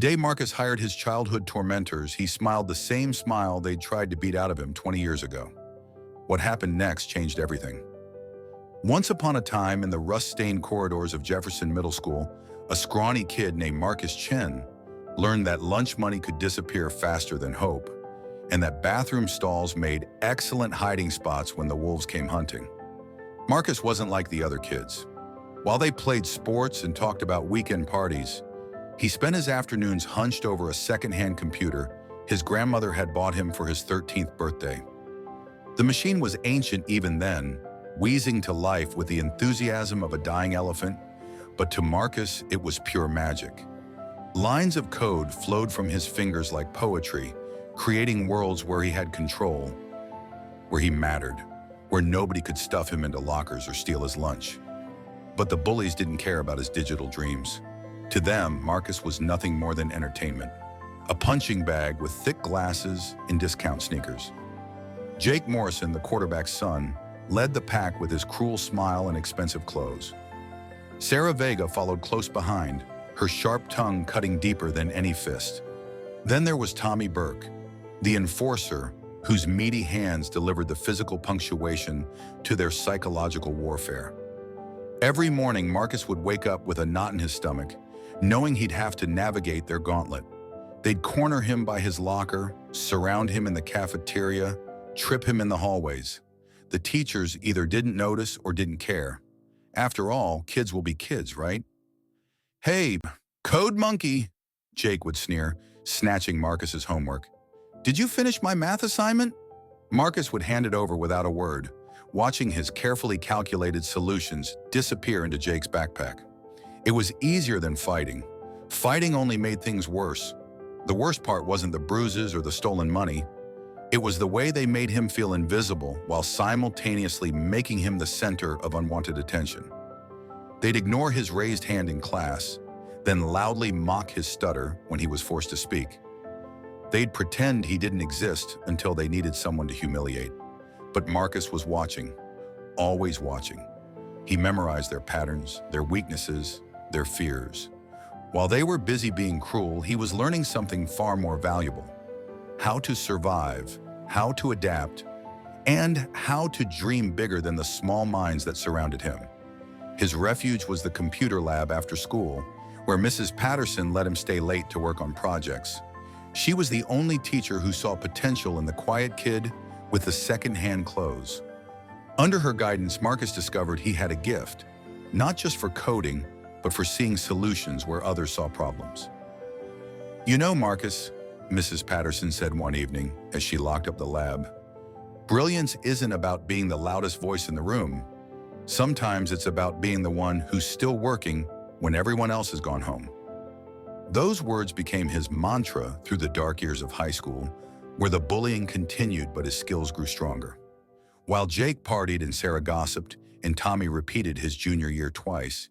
day Marcus hired his childhood tormentors, he smiled the same smile they'd tried to beat out of him 20 years ago. What happened next changed everything. Once upon a time, in the rust-stained corridors of Jefferson Middle School, a scrawny kid named Marcus Chen learned that lunch money could disappear faster than hope, and that bathroom stalls made excellent hiding spots when the wolves came hunting. Marcus wasn't like the other kids. While they played sports and talked about weekend parties, he spent his afternoons hunched over a second-hand computer his grandmother had bought him for his 13th birthday. The machine was ancient even then, wheezing to life with the enthusiasm of a dying elephant, but to Marcus it was pure magic. Lines of code flowed from his fingers like poetry, creating worlds where he had control, where he mattered, where nobody could stuff him into lockers or steal his lunch. But the bullies didn't care about his digital dreams. To them, Marcus was nothing more than entertainment, a punching bag with thick glasses and discount sneakers. Jake Morrison, the quarterback's son, led the pack with his cruel smile and expensive clothes. Sarah Vega followed close behind, her sharp tongue cutting deeper than any fist. Then there was Tommy Burke, the enforcer, whose meaty hands delivered the physical punctuation to their psychological warfare. Every morning, Marcus would wake up with a knot in his stomach, knowing he'd have to navigate their gauntlet. They'd corner him by his locker, surround him in the cafeteria, trip him in the hallways. The teachers either didn't notice or didn't care. After all, kids will be kids, right? "Hey, code monkey," Jake would sneer, snatching Marcus's homework. "Did you finish my math assignment?" Marcus would hand it over without a word, watching his carefully calculated solutions disappear into Jake's backpack. It was easier than fighting. Fighting only made things worse. The worst part wasn't the bruises or the stolen money. It was the way they made him feel invisible while simultaneously making him the center of unwanted attention. They'd ignore his raised hand in class, then loudly mock his stutter when he was forced to speak. They'd pretend he didn't exist until they needed someone to humiliate. But Marcus was watching, always watching. He memorized their patterns, their weaknesses, their fears. While they were busy being cruel, he was learning something far more valuable: how to survive, how to adapt, and how to dream bigger than the small minds that surrounded him. His refuge was the computer lab after school, where Mrs. Patterson let him stay late to work on projects. She was the only teacher who saw potential in the quiet kid with the second-hand clothes. Under her guidance, Marcus discovered he had a gift, not just for coding, but for seeing solutions where others saw problems. "You know, Marcus," Mrs. Patterson said one evening as she locked up the lab, "brilliance isn't about being the loudest voice in the room. Sometimes it's about being the one who's still working when everyone else has gone home." Those words became his mantra through the dark years of high school, where the bullying continued but his skills grew stronger. While Jake partied and Sarah gossiped and Tommy repeated his junior year twice,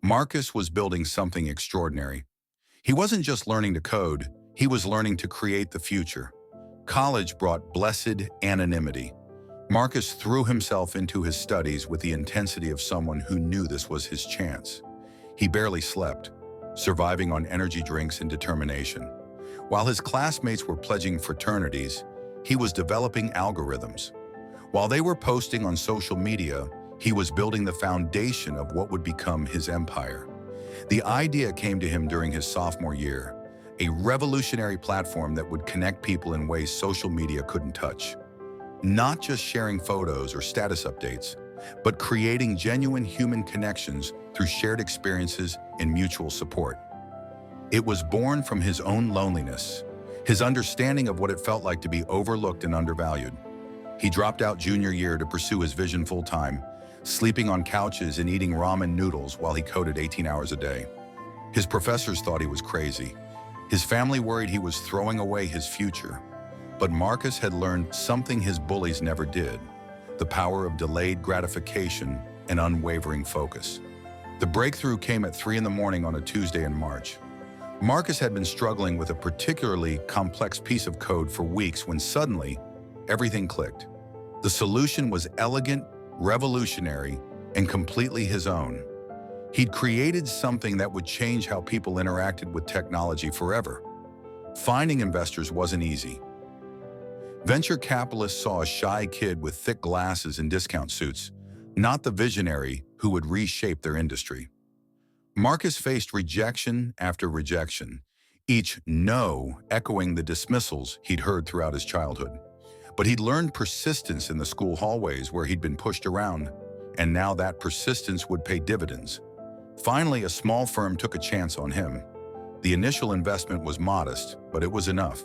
Marcus was building something extraordinary. He wasn't just learning to code, he was learning to create the future. College brought blessed anonymity. Marcus threw himself into his studies with the intensity of someone who knew this was his chance. He barely slept, surviving on energy drinks and determination. While his classmates were pledging fraternities, he was developing algorithms. While they were posting on social media, he was building the foundation of what would become his empire. The idea came to him during his sophomore year, a revolutionary platform that would connect people in ways social media couldn't touch. Not just sharing photos or status updates, but creating genuine human connections through shared experiences and mutual support. It was born from his own loneliness, his understanding of what it felt like to be overlooked and undervalued. He dropped out junior year to pursue his vision full-time, sleeping on couches and eating ramen noodles while he coded 18 hours a day. His professors thought he was crazy. His family worried he was throwing away his future. But Marcus had learned something his bullies never did: the power of delayed gratification and unwavering focus. The breakthrough came at 3 in the morning on a Tuesday in March. Marcus had been struggling with a particularly complex piece of code for weeks when suddenly, everything clicked. The solution was elegant, revolutionary, and completely his own. He'd created something that would change how people interacted with technology forever. Finding investors wasn't easy. Venture capitalists saw a shy kid with thick glasses and discount suits, not the visionary who would reshape their industry. Marcus faced rejection after rejection, each no echoing the dismissals he'd heard throughout his childhood. But he'd learned persistence in the school hallways where he'd been pushed around, and now that persistence would pay dividends. Finally, a small firm took a chance on him. The initial investment was modest, but it was enough.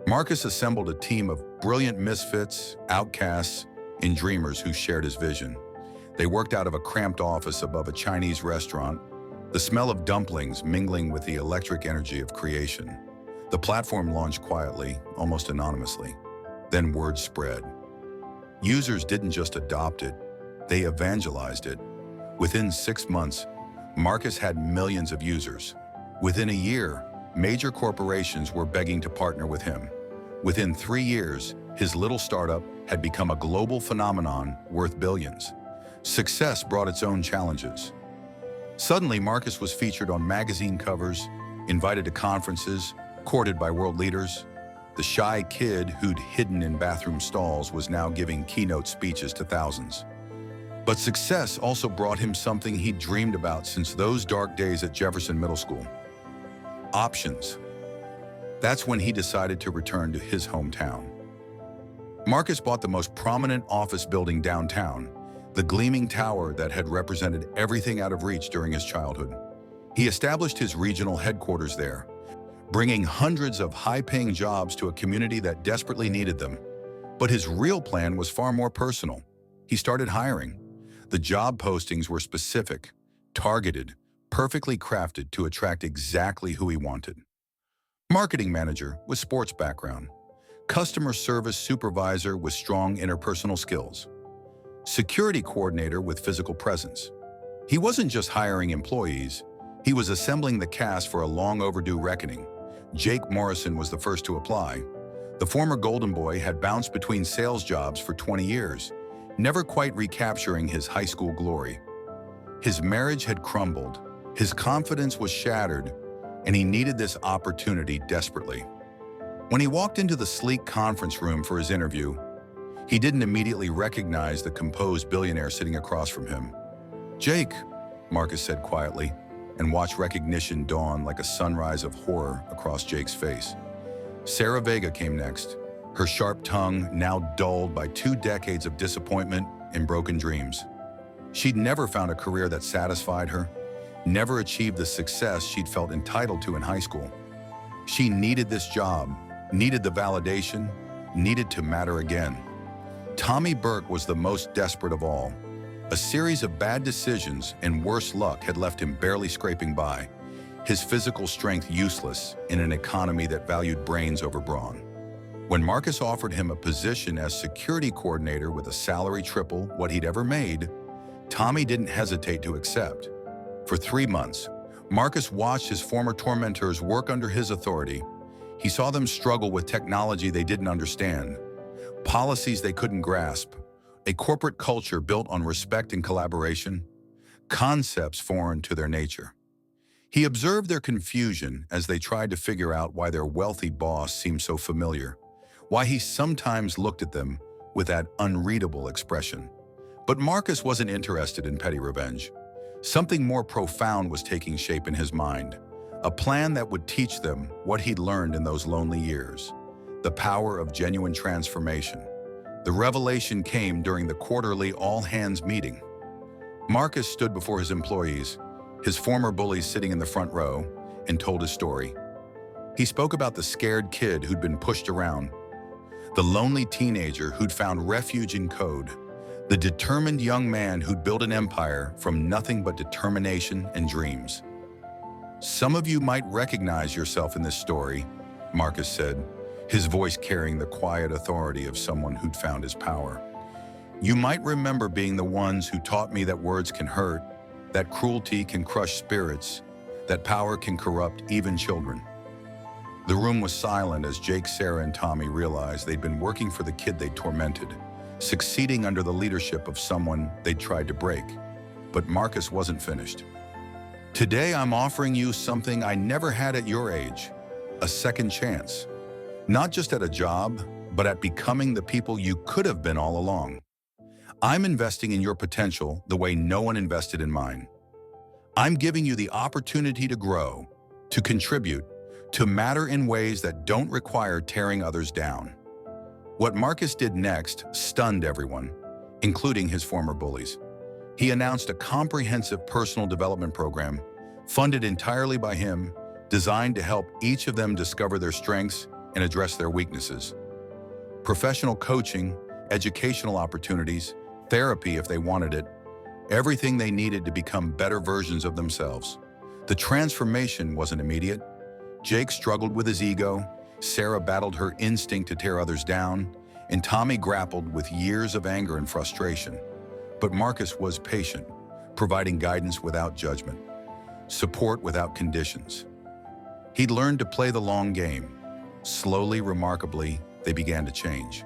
Marcus assembled a team of brilliant misfits, outcasts, and dreamers who shared his vision. They worked out of a cramped office above a Chinese restaurant, the smell of dumplings mingling with the electric energy of creation. The platform launched quietly, almost anonymously. Then word spread. Users didn't just adopt it, they evangelized it. Within 6 months, Marcus had millions of users. Within a year, major corporations were begging to partner with him. Within 3 years, his little startup had become a global phenomenon worth billions. Success brought its own challenges. Suddenly, Marcus was featured on magazine covers, invited to conferences, courted by world leaders. The shy kid who'd hidden in bathroom stalls was now giving keynote speeches to thousands. But success also brought him something he'd dreamed about since those dark days at Jefferson Middle School. Options. That's when he decided to return to his hometown. Marcus bought the most prominent office building downtown, the gleaming tower that had represented everything out of reach during his childhood. He established his regional headquarters there, bringing hundreds of high-paying jobs to a community that desperately needed them. But his real plan was far more personal. He started hiring. The job postings were specific, targeted, perfectly crafted to attract exactly who he wanted. Marketing manager with sports background. Customer service supervisor with strong interpersonal skills. Security coordinator with physical presence. He wasn't just hiring employees, he was assembling the cast for a long overdue reckoning. Jake Morrison was the first to apply. The former Golden Boy had bounced between sales jobs for 20 years, never quite recapturing his high school glory. His marriage had crumbled, his confidence was shattered, and he needed this opportunity desperately. When he walked into the sleek conference room for his interview, he didn't immediately recognize the composed billionaire sitting across from him. "Jake," Marcus said quietly, and watched recognition dawn like a sunrise of horror across Jake's face. Sarah Vega came next, her sharp tongue now dulled by 2 decades of disappointment and broken dreams. She'd never found a career that satisfied her, never achieved the success she'd felt entitled to in high school. She needed this job, needed the validation, needed to matter again. Tommy Burke was the most desperate of all. A series of bad decisions and worse luck had left him barely scraping by, his physical strength useless in an economy that valued brains over brawn. When Marcus offered him a position as security coordinator with a salary triple what he'd ever made, Tommy didn't hesitate to accept. For 3 months, Marcus watched his former tormentors work under his authority. He saw them struggle with technology they didn't understand, policies they couldn't grasp, a corporate culture built on respect and collaboration, concepts foreign to their nature. He observed their confusion as they tried to figure out why their wealthy boss seemed so familiar, why he sometimes looked at them with that unreadable expression. But Marcus wasn't interested in petty revenge. Something more profound was taking shape in his mind, a plan that would teach them what he'd learned in those lonely years, the power of genuine transformation. The revelation came during the quarterly all-hands meeting. Marcus stood before his employees, his former bullies sitting in the front row, and told his story. He spoke about the scared kid who'd been pushed around, the lonely teenager who'd found refuge in code, the determined young man who'd built an empire from nothing but determination and dreams. "Some of you might recognize yourself in this story," Marcus said, his voice carrying the quiet authority of someone who'd found his power. "You might remember being the ones who taught me that words can hurt, that cruelty can crush spirits, that power can corrupt even children." The room was silent as Jake, Sarah, and Tommy realized they'd been working for the kid they'd tormented, succeeding under the leadership of someone they'd tried to break. But Marcus wasn't finished. Today, I'm offering you something I never had at your age, a second chance. Not just at a job, but at becoming the people you could have been all along. I'm investing in your potential the way no one invested in mine. I'm giving you the opportunity to grow, to contribute, to matter in ways that don't require tearing others down. What Marcus did next stunned everyone, including his former bullies. He announced a comprehensive personal development program, funded entirely by him, designed to help each of them discover their strengths and address their weaknesses. Professional coaching, educational opportunities, therapy if they wanted it, everything they needed to become better versions of themselves. The transformation wasn't immediate. Jake struggled with his ego, Sarah battled her instinct to tear others down, and Tommy grappled with years of anger and frustration. But Marcus was patient, providing guidance without judgment, support without conditions. He'd learned to play the long game. Slowly, remarkably, they began to change.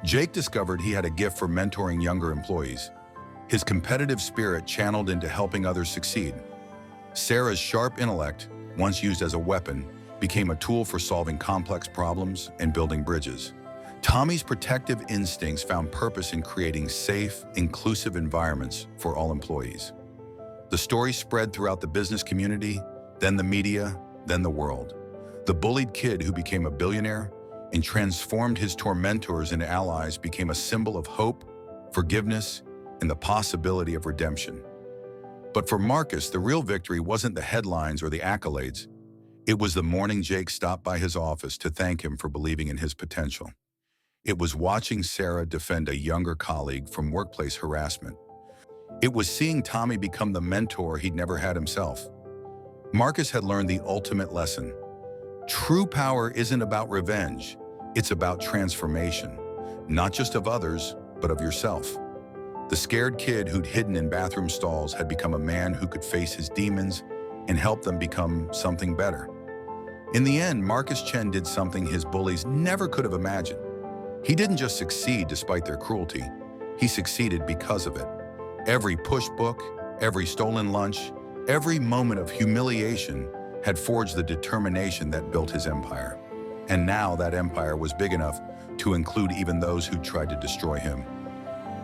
Jake discovered he had a gift for mentoring younger employees, his competitive spirit channeled into helping others succeed. Sarah's sharp intellect, once used as a weapon, became a tool for solving complex problems and building bridges. Tommy's protective instincts found purpose in creating safe, inclusive environments for all employees. The story spread throughout the business community, then the media, then the world. The bullied kid who became a billionaire and transformed his tormentors into allies became a symbol of hope, forgiveness, and the possibility of redemption. But for Marcus, the real victory wasn't the headlines or the accolades. It was the morning Jake stopped by his office to thank him for believing in his potential. It was watching Sarah defend a younger colleague from workplace harassment. It was seeing Tommy become the mentor he'd never had himself. Marcus had learned the ultimate lesson. True power isn't about revenge. It's about transformation, not just of others, but of yourself. The scared kid who'd hidden in bathroom stalls had become a man who could face his demons and help them become something better. In the end, Marcus Chen did something his bullies never could have imagined. He didn't just succeed despite their cruelty, he succeeded because of it. Every push book, every stolen lunch, every moment of humiliation had forged the determination that built his empire. And now that empire was big enough to include even those who tried to destroy him.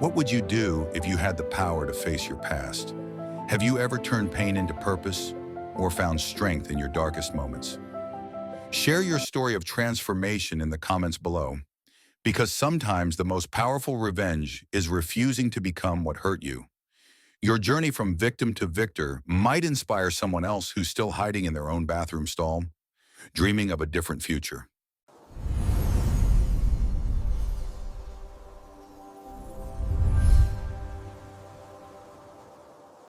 What would you do if you had the power to face your past? Have you ever turned pain into purpose or found strength in your darkest moments? Share your story of transformation in the comments below, because sometimes the most powerful revenge is refusing to become what hurt you. Your journey from victim to victor might inspire someone else who's still hiding in their own bathroom stall, dreaming of a different future.